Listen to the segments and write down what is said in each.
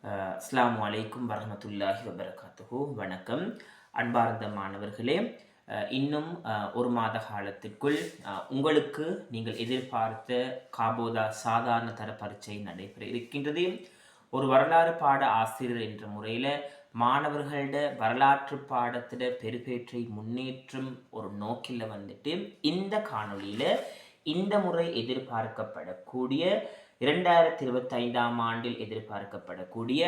அஸ்ஸலாமு அலைக்கும் வரஹ்மத்துல்லாஹி வபரகாத்துஹு. வணக்கம் அன்பார்ந்த மாணவர்களே. இன்னும் ஒரு மாத காலத்திற்குள் உங்களுக்கு நீங்கள் எதிர்பார்த்த காபோதா சாதாரண தர பரீட்சை நடைபெற இருக்கின்றது. ஒரு வரலாறு பாட ஆசிரியர் என்ற முறையில் மாணவர்களோட வரலாற்று பாடத்திட பெருபேற்றை முன்னேற்றும் ஒரு நோக்கில் வந்துட்டு இந்த காணொளியில் இந்த முறை எதிர்பார்க்கப்படக்கூடிய 2025ஆம் ஆண்டில் எதிர்பார்க்கப்படக்கூடிய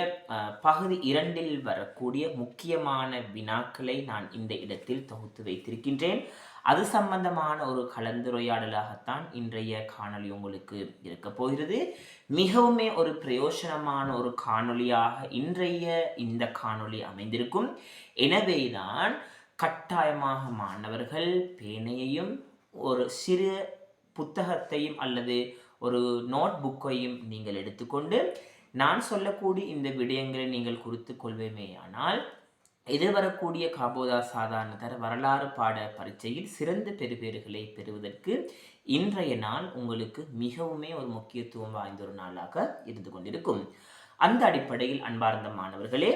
பகுதி 2இல் வரக்கூடிய முக்கியமான வினாக்களை நான் இந்த இடத்தில் தொகுத்து வைத்திருக்கின்றேன். அது சம்பந்தமான ஒரு கலந்துரையாடலாகத்தான் இன்றைய காணொளி உங்களுக்கு இருக்க போகிறது. மிகவுமே ஒரு பிரயோசனமான ஒரு காணொளியாக இன்றைய இந்த காணொளி அமைந்திருக்கும். எனவேதான் கட்டாயமாக மாணவர்கள் பேனையையும் ஒரு சிறு புத்தகத்தையும் அல்லது ஒரு நோட் புக்கையும் நீங்கள் எடுத்துக்கொண்டு நான் சொல்லக்கூடிய இந்த விடயங்களை நீங்கள் குறித்து கொள்வேமேயானால் எதிர்வரக்கூடிய காபோதா சாதாரண தர வரலாறு பாட பரீட்சையில் சிறந்த பெறுபேறுகளை பெறுவதற்கு இன்றைய நாள் உங்களுக்கு மிகவுமே ஒரு முக்கியத்துவம் வாய்ந்த ஒரு நாளாக இருந்து கொண்டிருக்கும். அந்த அடிப்படையில் அன்பார்ந்த மாணவர்களே,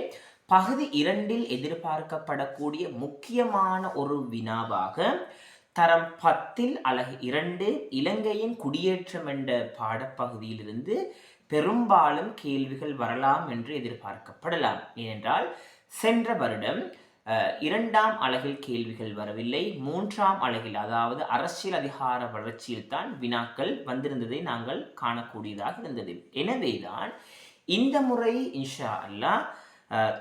பகுதி 2இல் எதிர்பார்க்கப்படக்கூடிய முக்கியமான ஒரு வினாவாக தரம் 10இல் அலகு 2 இலங்கையின் குடியேற்றம் என்ற பாடப்பகுதியிலிருந்து பெரும்பாலும் கேள்விகள் வரலாம் என்று எதிர்பார்க்கப்படலாம். ஏனென்றால் சென்ற வருடம் 2ஆம் அலகில் கேள்விகள் வரவில்லை. 3ஆம் அலகில், அதாவது அரசியல் அதிகார வளர்ச்சியில் தான் வினாக்கள் வந்திருந்ததை நாங்கள் காணக்கூடியதாக இருந்தது. எனவேதான் இந்த முறை இன்ஷா அல்லாஹ்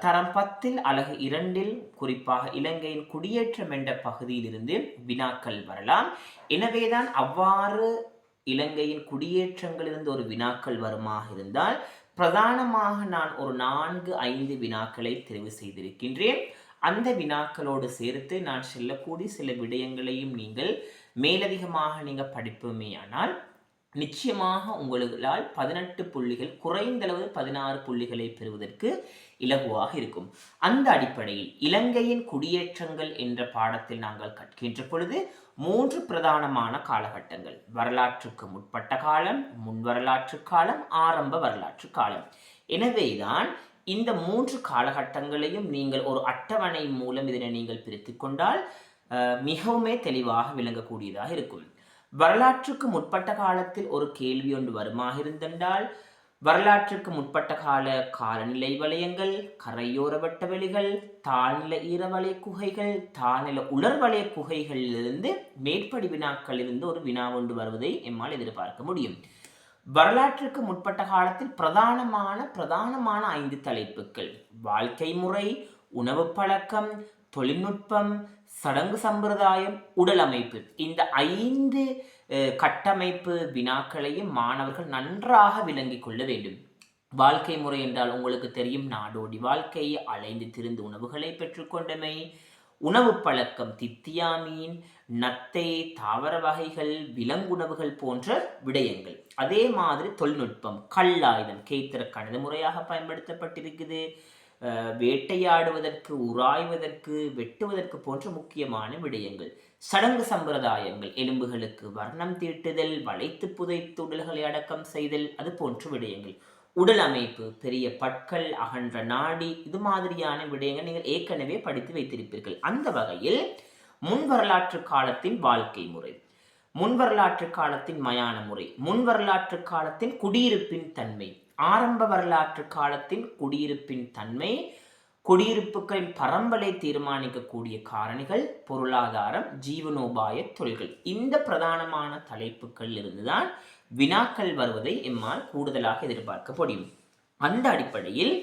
தரம் 10இல் அலகு 2இல் குறிப்பாக இலங்கையின் குடியேற்றம் என்ற பகுதியிலிருந்து வினாக்கள் வரலாம். எனவேதான் அவ்வாறு இலங்கையின் குடியேற்றங்களிலிருந்து ஒரு வினாக்கள் வருமாக இருந்தால் பிரதானமாக நான் ஒரு 4-5 வினாக்களை தெரிவு செய்திருக்கின்றேன். அந்த வினாக்களோடு சேர்த்து நான் சொல்லக்கூடிய சில விடயங்களையும் நீங்கள் மேலதிகமாக நீங்கள் படிப்போமேயானால் நிச்சயமாக உங்களால் 18 புள்ளிகள், குறைந்தளவு 16 புள்ளிகளை பெறுவதற்கு இலகுவாக இருக்கும். அந்த அடிப்படையில் இலங்கையின் குடியேற்றங்கள் என்ற பாடத்தில் நாங்கள் கற்கின்ற பொழுது 3 பிரதானமான காலகட்டங்கள்: வரலாற்றுக்கு முற்பட்ட காலம், முன் வரலாற்று காலம், ஆரம்ப வரலாற்று காலம். எனவேதான் இந்த 3 காலகட்டங்களையும் நீங்கள் ஒரு அட்டவணை மூலம் இதனை நீங்கள் பிரித்து கொண்டால் மிகவுமே தெளிவாக விளங்கக்கூடியதாக இருக்கும். வரலாற்றுக்கு முற்பட்ட காலத்தில் ஒரு கேள்வி ஒன்று வருமாக இருந்தென்றால் வரலாற்றுக்கு முற்பட்ட கால காலநிலை வலயங்கள், கரையோர வட்டவெளிகள், தாழ்நில ஈரவலய குகைகள், தாழ்நில உலர்வலய குகைகளிலிருந்து மேற்படி வினாக்களிலிருந்து ஒரு வினா ஒன்று வருவதை எம்மால் எதிர்பார்க்க முடியும். வரலாற்றுக்கு முற்பட்ட காலத்தில் பிரதானமான 5 தலைப்புகள்: வாழ்க்கை முறை, உணவு பழக்கம், தொழில்நுட்பம், சடங்கு சம்பிரதாயம், உடல் அமைப்பு. இந்த 5 கட்டமைப்பு வினாக்களையும் மாணவர்கள் நன்றாக விளங்கிக் கொள்ள வேண்டும். வாழ்க்கை முறை என்றால் உங்களுக்கு தெரியும், நாடோடி வாழ்க்கை, அலைந்து திரிந்து உணவுகளை பெற்றுக்கொண்டமை. உணவு பழக்கம் தித்தியா மீன், நத்தை, தாவர வகைகள், விலங்குணவுகள் போன்ற விடயங்கள். அதே மாதிரி தொழில்நுட்பம், கல்லாயுதம், கேத்திர கணித முறையாக பயன்படுத்தப்பட்டிருக்குது. வேட்டையாடுவதற்கு, உராய்வதற்கு, வெட்டுவதற்கு போன்ற முக்கியமான விடயங்கள். சடங்கு சம்பிரதாயங்கள், எலும்புகளுக்கு வர்ணம் தீட்டுதல், வளைத்து புதைத்து உடல்களை அடக்கம் செய்தல், அது போன்ற விடயங்கள். உடல் அமைப்பு, பெரிய பற்கள், அகன்ற நாடி, இது மாதிரியான விடயங்கள் நீங்கள் ஏற்கனவே படித்து வைத்திருப்பீர்கள். அந்த வகையில் முன் வரலாற்று காலத்தின் வாழ்க்கை முறை, முன் வரலாற்று காலத்தின் மயான முறை, முன் வரலாற்று காலத்தின் குடியிருப்பின் தன்மை, ஆரம்ப வரலாற்று காலத்தின் குடியிருப்பின் தன்மை, குடியிருப்புகளின் பரம்பலை தீர்மானிக்கக்கூடிய காரணிகள், பொருளாதாரம், ஜீவனோபாய தொழில்கள். இந்த பிரதானமான தலைப்புகள் இருந்துதான் வினாக்கள் வருவதை எம்மால் கூடுதலாக எதிர்பார்க்க முடியும். அந்த அடிப்படையில்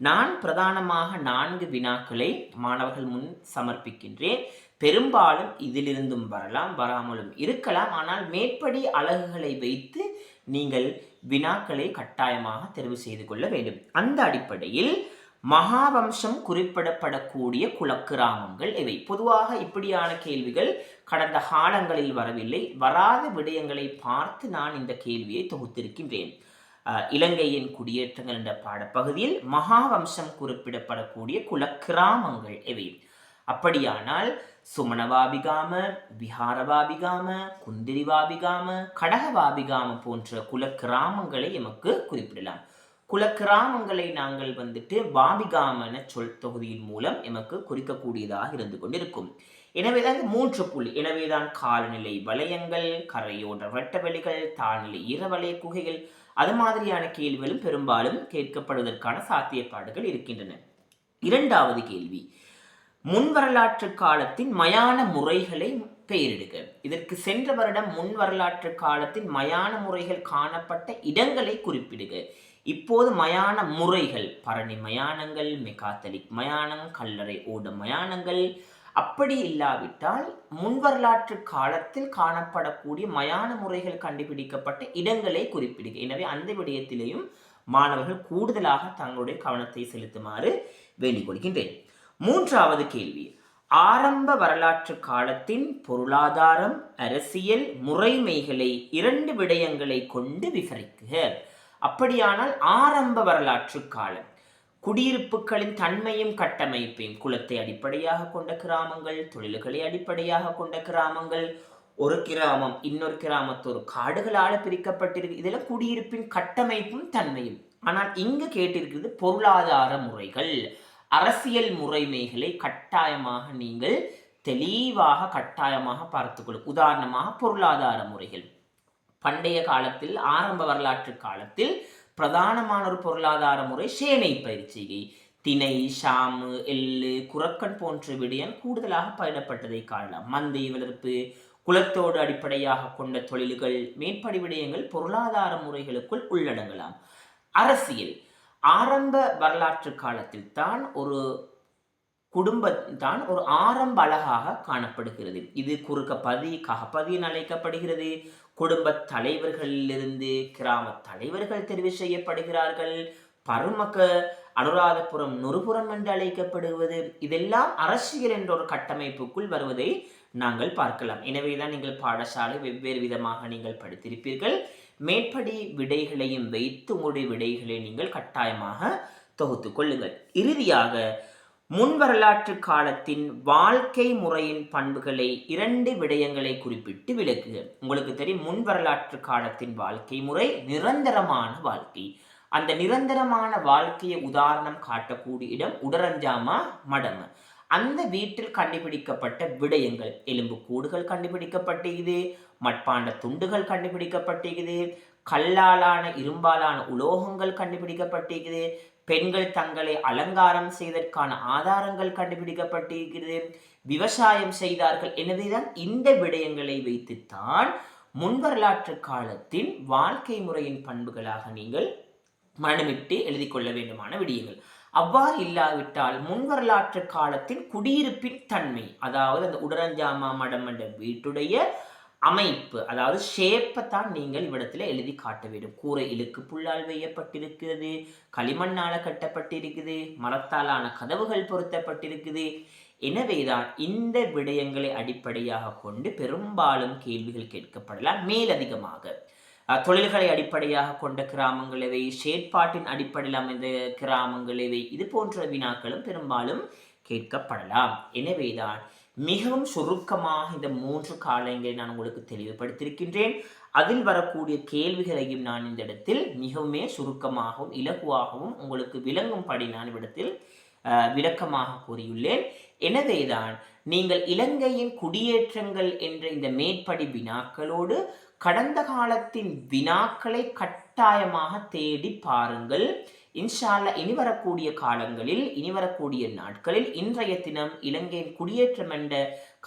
நான் பிரதானமாக 4 வினாக்களை மாணவர்கள் முன் சமர்ப்பிக்கின்றேன். பெரும்பாலும் இதிலிருந்தும் வரலாம், வராமலும் இருக்கலாம். ஆனால் மேற்படி அலகுகளை வைத்து நீங்கள் வினாக்களை கட்டாயமாக தெரிவு செய்து கொள்ள வேண்டும். அந்த அடிப்படையில் மகாவம்சம் குறிப்பிடப்படக்கூடிய குலக்கிராமங்கள் இவை. பொதுவாக இப்படியான கேள்விகள் கடந்த காலங்களில் வரவில்லை. வராத விடயங்களை பார்த்து நான் இந்த கேள்வியை தொகுத்திருக்கின்றேன். இலங்கையின் குடியேற்றங்கள் என்ற பாடப்பகுதியில் மகாவம்சம் குறிப்பிடப்படக்கூடிய குலக்கிராமங்கள் இவை. அப்படியானால் சுமணவாபிகாம, விஹாரவாபிகாம, குந்திரிவாபிகாம, கடகவாபிகாம போன்ற குல கிராமங்களை எமக்கு குறிப்பிடலாம். குலக்கிராமங்களை நாங்கள் வந்துட்டு பாபிகாமன சொல் தொகுதியின் மூலம் எமக்கு குறிக்கக்கூடியதாக இருந்து கொண்டிருக்கும். எனவேதான் 3 புள்ளி. எனவேதான் காலநிலை வலயங்கள், கரையோட வெட்டவெளிகள், தாழ்நிலை ஈரவலய குகைகள், அது மாதிரியான கேள்விகளும் பெரும்பாலும் கேட்கப்படுவதற்கான சாத்தியப்பாடுகள் இருக்கின்றன. 2வது கேள்வி, முன் வரலாற்று காலத்தின் மயான முறைகளை பெயரிடுக. இதற்கு சென்ற வருடம் முன் வரலாற்று காலத்தின் மயான முறைகள் காணப்பட்ட இடங்களை குறிப்பிடுக. இப்போது மயான முறைகள், பரணி மயானங்கள், மெகாத்தலிக் மயானம், கல்லறை ஓட மயானங்கள், அப்படி இல்லாவிட்டால் முன்வரலாற்று காலத்தில் காணப்படக்கூடிய மயான முறைகள் கண்டுபிடிக்கப்பட்ட இடங்களை குறிப்பிடுக. எனவே அந்த விடயத்திலேயும் மாணவர்கள் கூடுதலாக தங்களுடைய கவனத்தை செலுத்துமாறு வேண்டிக் கொள்கின்றேன். 3வது கேள்வி, ஆரம்ப வரலாற்று காலத்தின் பொருளாதாரம், அரசியல் முறைமைகளை 2 விடயங்களை கொண்டு விவரிக்குக. அப்படியானால் ஆரம்ப வரலாற்று காலம், குடியிருப்புகளின் தன்மையும் கட்டமைப்பையும், குலத்தை அடிப்படையாக கொண்ட கிராமங்கள், தொழில்களை அடிப்படையாக கொண்ட கிராமங்கள், ஒரு கிராமம் இன்னொரு கிராமத்தோர் காடுகளால் பிரிக்கப்பட்டிருக்கு, இதெல்லாம் குடியிருப்பின் கட்டமைப்பும் தன்மையும். ஆனால் இங்கு கேட்டிருக்கிறது பொருளாதார முறைகள், அரசியல் முறைமைகளை கட்டாயமாக நீங்கள் தெளிவாக கட்டாயமாக பார்த்துக்கொள்ளும். உதாரணமாக பொருளாதார முறைகள், பண்டைய காலத்தில் ஆரம்ப வரலாற்று காலத்தில் பிரதானமான ஒரு பொருளாதார முறை சேனை பயிற்சிகை. திணை, ஷாமு, எள்ளு, குரக்கன் போன்ற விடயம் கூடுதலாக பயிரப்பட்டதை காணலாம். மந்தை வளர்ப்பு, குலத்தோடு அடிப்படையாக கொண்ட தொழில்கள், மேற்படி விடயங்கள் பொருளாதார முறைகளுக்குள் உள்ளடங்கலாம். அரசியல், ஆரம்ப வரலாற்று காலத்தில் தான் ஒரு குடும்பத்தான் ஒரு ஆரம்ப அழகாக காணப்படுகிறது. இது குறுக்கப்பதி, ககப்பதி என அழைக்கப்படுகிறது. குடும்ப தலைவர்களிலிருந்து கிராம தலைவர்கள் தெரிவு செய்யப்படுகிறார்கள். பருமக்க, அனுராதபுரம், நுறுபுரம் என்று அழைக்கப்படுவது, இதெல்லாம் அரசியல் என்ற ஒரு கட்டமைப்புக்குள் வருவதை நாங்கள் பார்க்கலாம். எனவேதான் நீங்கள் பாடசாலை வெவ்வேறு விதமாக நீங்கள் படித்திருப்பீர்கள். மேற்படி விடைகளையும் வைத்து உங்களுடைய விடைகளை நீங்கள் கட்டாயமாக தொகுத்து கொள்ளுங்கள். இறுதியாக முன் வரலாற்று காலத்தின் வாழ்க்கை முறையின் பண்புகளை 2 விடயங்களை குறிப்பிட்டு விளக்குக. உங்களுக்கு தெரியும், முன் வரலாற்று காலத்தின் வாழ்க்கை முறை நிரந்தரமான வாழ்க்கை. அந்த நிரந்தரமான வாழ்க்கையை உதாரணம் காட்டக்கூடிய இடம் உடரஞ்சாமா மடம். அந்த வீட்டில் கண்டுபிடிக்கப்பட்ட விடயங்கள், எலும்பு கூடுகள் கண்டுபிடிக்கப்பட்டிருக்குது, மட்பாண்ட துண்டுகள் கண்டுபிடிக்கப்பட்டிருக்குது, கல்லாலான இரும்பாலான உலோகங்கள் கண்டுபிடிக்கப்பட்டிருக்குது, பெண்கள் தங்களை அலங்காரம் செய்வதற்கான ஆதாரங்கள் கண்டுபிடிக்கப்பட்டிருக்கிறது, விவசாயம் செய்தார்கள். எனவேதான் இந்த விடயங்களை வைத்துத்தான் முன்வரலாற்று காலத்தின் வாழ்க்கை முறையின் பண்புகளாக நீங்கள் மனமிட்டு எழுதி கொள்ள வேண்டுமான விடயங்கள். அவ்வாறு இல்லாவிட்டால் முன்வரலாற்று காலத்தின் குடியிருப்பின் தன்மை, அதாவது அந்த உடரஞ்சாமா மடம் என்ற வீட்டுடைய அமைப்பு, அதாவது ஷேப்பை தான் நீங்கள் இவ்விடத்தில் எழுதி காட்ட வேண்டும். கூரை இழுக்கு புல்லால் வேயப்பட்டிருக்கிறது, களிமண்ணால் கட்டப்பட்டிருக்குது, மரத்தாலான கதவுகள் பொருத்தப்பட்டிருக்குது. எனவேதான் இந்த விடயங்களை அடிப்படையாக கொண்டு பெரும்பாலும் கேள்விகள் கேட்கப்படலாம். மேலதிகமாக தொழில்களை அடிப்படையாக கொண்ட கிராமங்களவை, செயற்பாட்டின் அடிப்படையில் அமைந்த கிராமங்களவை, இது போன்ற வினாக்களும் பெரும்பாலும் கேட்கப்படலாம். எனவேதான் மிகவும் சுருக்கமாக இந்த 3 காலங்களை நான் உங்களுக்கு தெளிவுபடுத்தியிருக்கின்றேன். அதில் வரக்கூடிய கேள்விகளையும் நான் இந்த இடத்தில் மிகவுமே சுருக்கமாகவும் இலகுவாகவும் உங்களுக்கு விளங்கும்படி நான் இவ்விடத்தில் விளக்கமாக கூறியுள்ளேன். எனவேதான் நீங்கள் இலங்கையின் குடியேற்றங்கள் என்ற இந்த மேற்படி வினாக்களோடு கடந்த காலத்தின் வினாக்களை கட்டாயமாக தேடி பாருங்கள். இன்ஷா அல்லாஹ் இனி வரக்கூடிய காலங்களில், இனி வரக்கூடிய நாட்களில், இன்றைய தினம் இலங்கையின் குடியேற்றம் என்ற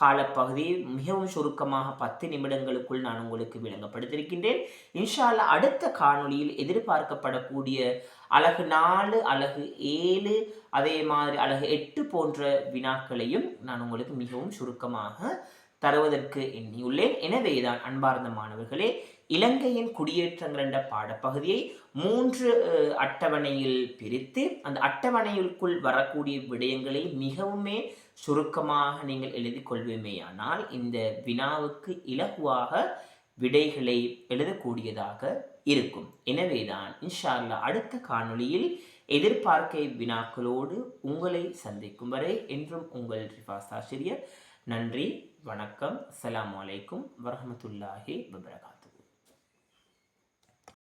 காலப்பகுதி மிகவும் சுருக்கமாக 10 நிமிடங்களுக்குள் நான் உங்களுக்கு விளங்கப்படுத்தியிருக்கின்றேன். இன்ஷா அல்லாஹ் அடுத்த காணொளியில் எதிர்பார்க்கப்படக்கூடிய அலகு 4, அலகு 7, அதே மாதிரி அலகு 8 போன்ற வினாக்களையும் நான் உங்களுக்கு மிகவும் சுருக்கமாக தருவதற்கு எண்ணியுள்ளேன். எனவேதான் அன்பார்ந்த மாணவர்களே, இலங்கையின் குடியேற்றங்கள் என்ற பாடப்பகுதியை 3 அட்டவணையில் பிரித்து அந்த அட்டவணைக்குள் வரக்கூடிய விடயங்களை மிகவுமே சுருக்கமாக நீங்கள் எழுதி கொள்வீமேயானால் இந்த வினாவுக்கு இலகுவாக விடைகளை எழுதக்கூடியதாக இருக்கும். எனவேதான் இன்ஷா அல்லாஹ் அடுத்த காணொளியில் எதிர்பார்க்கை வினாக்களோடு உங்களை சந்திக்கும் வரை என்றும் உங்கள் ரிஃபாஸ் ஆசிரியர். நன்றி, வணக்கம். அஸ்ஸலாமு அலைக்கும் வரஹ்மத்துல்லாஹி வபரகாத்துஹு.